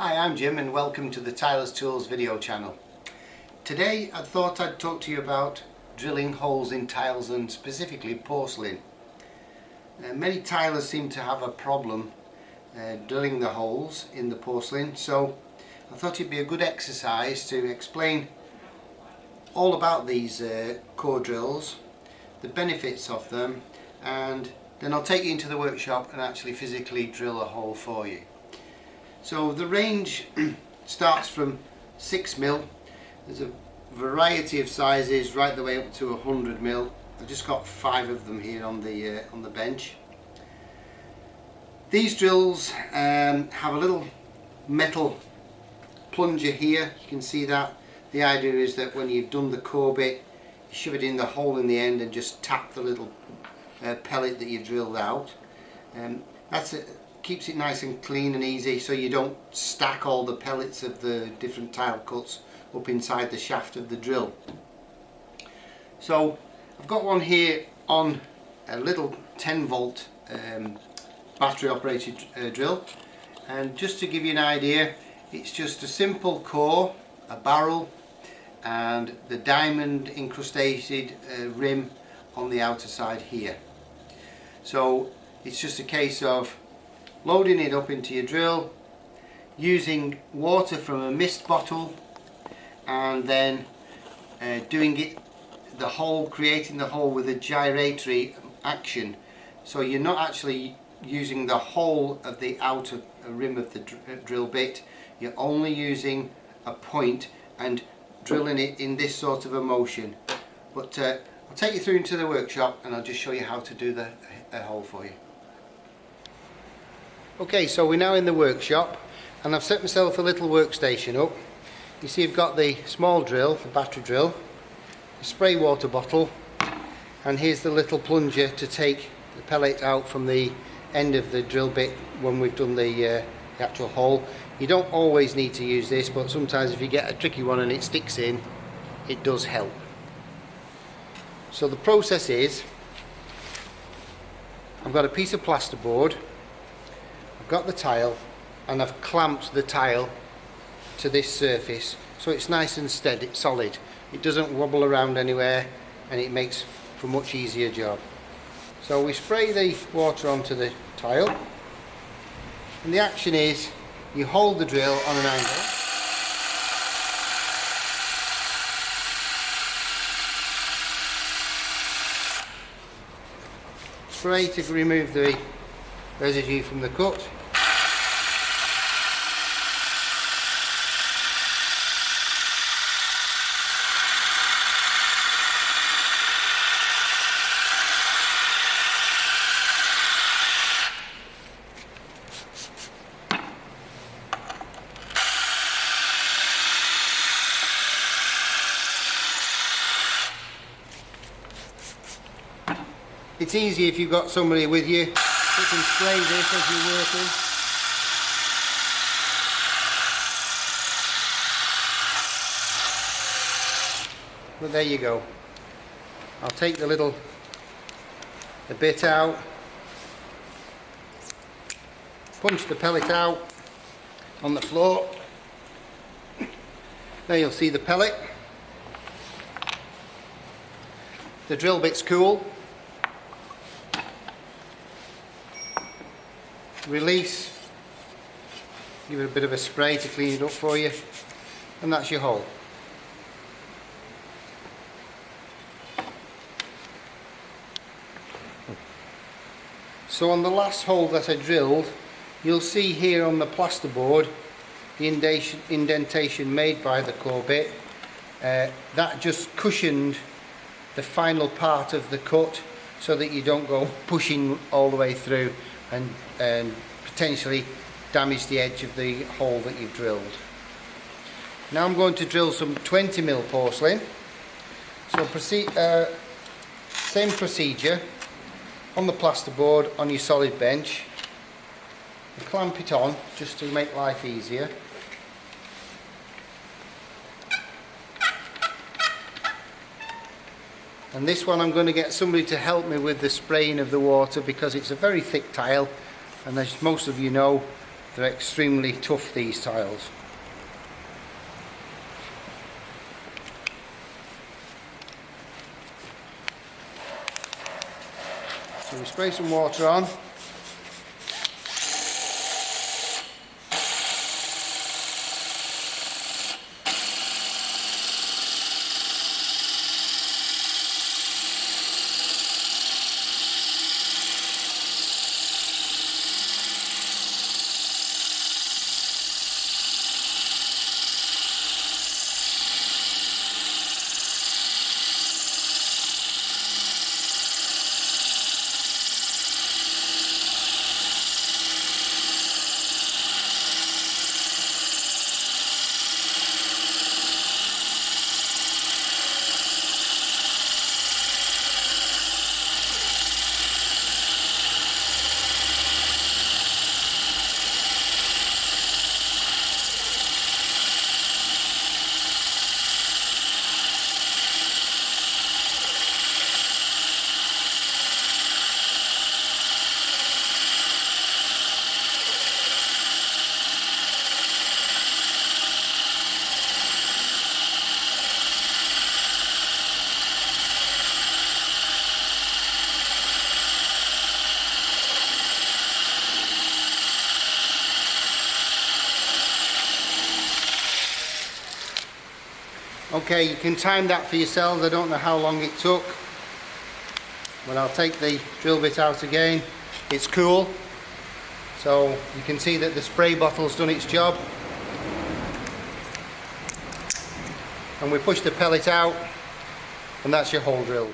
Hi, I'm Jim and welcome to the Tiler's Tools video channel. Today I thought I'd talk to you about drilling holes in tiles and specifically porcelain. Many tilers seem to have a problem drilling the holes in the porcelain, so I thought it'd be a good exercise to explain all about these core drills, the benefits of them, and then I'll take you into the workshop and actually physically drill a hole for you. So the range starts from 6mm. There's a variety of sizes right the way up to 100mm. I've just got 5 of them here on the bench. These drills have a little metal plunger here. You can see that. The idea is that when you've done the core bit, you shove it in the hole in the end and just tap the little pellet that you've drilled out. That's it. Keeps it nice and clean and easy, so you don't stack all the pellets of the different tile cuts up inside the shaft of the drill. So I've got one here on a little 10-volt battery operated drill, and just to give you an idea, it's just a simple core, a barrel and the diamond incrusted rim on the outer side here. So it's just a case of loading it up into your drill, using water from a mist bottle, and then doing it the hole, creating the hole with a gyratory action. So you're not actually using the whole of the outer rim of the drill bit, you're only using a point and drilling it in this sort of a motion. But I'll take you through into the workshop and I'll just show you how to do the hole for you. Okay, so we're now in the workshop and I've set myself a little workstation up. You see I've got the small drill, the battery drill, the spray water bottle, and here's the little plunger to take the pellet out from the end of the drill bit when we've done the actual hole. You don't always need to use this, but sometimes if you get a tricky one and it sticks in, it does help. So the process is, I've got a piece of plasterboard, got the tile, and I've clamped the tile to this surface so it's nice and steady, solid. It doesn't wobble around anywhere and it makes for a much easier job. So we spray the water onto the tile, and the action is you hold the drill on an angle, spray to remove the residue from the cut. It's easy if you've got somebody with you. You can spray this as you're working. But there you go. I'll take the bit out, punch the pellet out on the floor. There you'll see the pellet. The drill bit's cool. Release, give it a bit of a spray to clean it up for you, and that's your hole. So on the last hole that I drilled, you'll see here on the plasterboard the indentation made by the core bit. That just cushioned the final part of the cut so that you don't go pushing all the way through and potentially damage the edge of the hole that you've drilled. Now I'm going to drill some 20mm porcelain. So same procedure on the plasterboard on your solid bench. You clamp it on just to make life easier. And this one I'm going to get somebody to help me with the spraying of the water because it's a very thick tile, and as most of you know, They're extremely tough, these tiles. So we spray some water on. Okay, you can time that for yourselves. I don't know how long it took, but I'll take the drill bit out again. It's cool, so you can see that the spray bottle's done its job. And we push the pellet out, and that's your hole drilled.